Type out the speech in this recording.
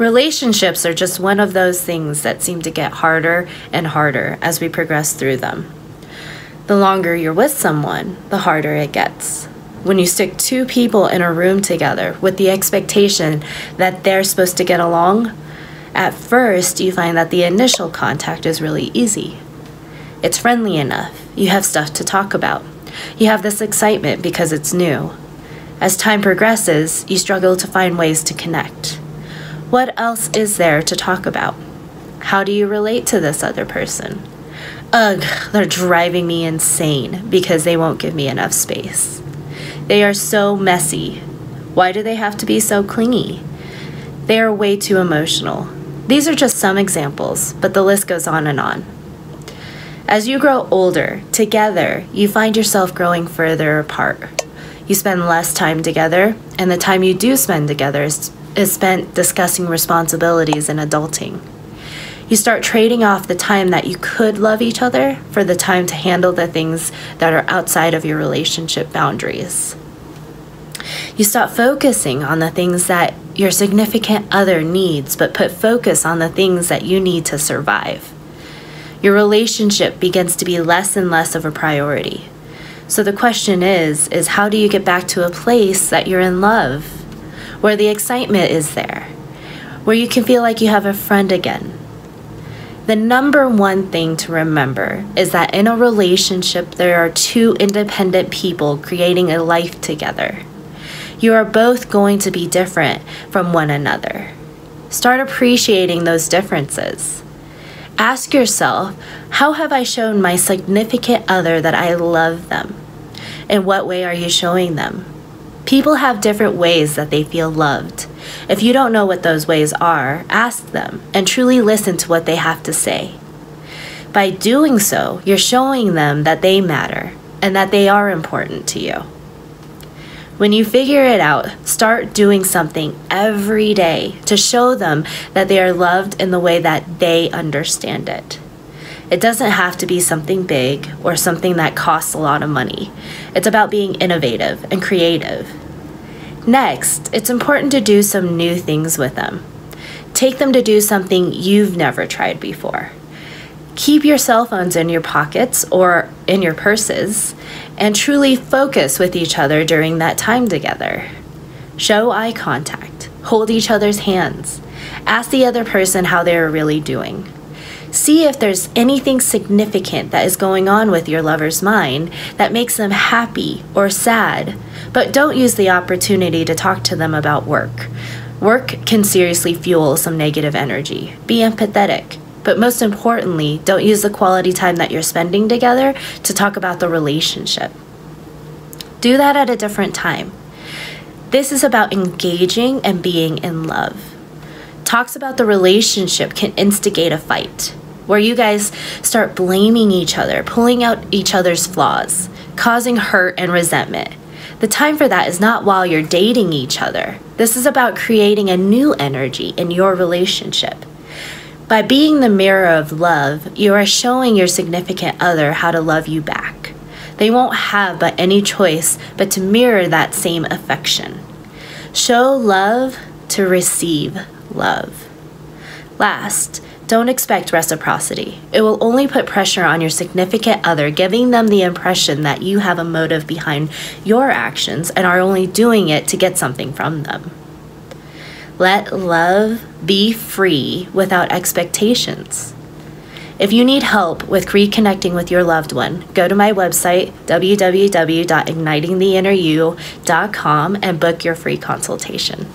Relationships are just one of those things that seem to get harder and harder as we progress through them. The longer you're with someone, the harder it gets. When you stick two people in a room together with the expectation that they're supposed to get along, at first you find that the initial contact is really easy. It's friendly enough. You have stuff to talk about. You have this excitement because it's new. As time progresses, you struggle to find ways to connect. What else is there to talk about? How do you relate to this other person? Ugh, they're driving me insane because they won't give me enough space. They are so messy. Why do they have to be so clingy? They are way too emotional. These are just some examples, but the list goes on and on. As you grow older, together, you find yourself growing further apart. You spend less time together, and the time you do spend together is spent discussing responsibilities and adulting. You start trading off the time that you could love each other for the time to handle the things that are outside of your relationship boundaries. You stop focusing on the things that your significant other needs, but put focus on the things that you need to survive. Your relationship begins to be less and less of a priority. So the question is how do you get back to a place that you're in love, where the excitement is there, where you can feel like you have a friend again? The number one thing to remember is that in a relationship, there are two independent people creating a life together. You are both going to be different from one another. Start appreciating those differences. Ask yourself, how have I shown my significant other that I love them? In what way are you showing them? People have different ways that they feel loved. If you don't know what those ways are, ask them and truly listen to what they have to say. By doing so, you're showing them that they matter and that they are important to you. When you figure it out, start doing something every day to show them that they are loved in the way that they understand it. It doesn't have to be something big or something that costs a lot of money. It's about being innovative and creative. Next, it's important to do some new things with them. Take them to do something you've never tried before. Keep your cell phones in your pockets or in your purses and truly focus with each other during that time together. Show eye contact. Hold each other's hands. Ask the other person how they are really doing. See if there's anything significant that is going on with your lover's mind that makes them happy or sad, but don't use the opportunity to talk to them about work. Work can seriously fuel some negative energy. Be empathetic. But most importantly, don't use the quality time that you're spending together to talk about the relationship. Do that at a different time. This is about engaging and being in love. Talks about the relationship can instigate a fight, where you guys start blaming each other, pulling out each other's flaws, causing hurt and resentment. The time for that is not while you're dating each other. This is about creating a new energy in your relationship. By being the mirror of love, you are showing your significant other how to love you back. They won't have but any choice but to mirror that same affection. Show love to receive love. Last, don't expect reciprocity. It will only put pressure on your significant other, giving them the impression that you have a motive behind your actions and are only doing it to get something from them. Let love be free without expectations. If you need help with reconnecting with your loved one, go to my website, www.ignitingtheinneryou.com, and book your free consultation.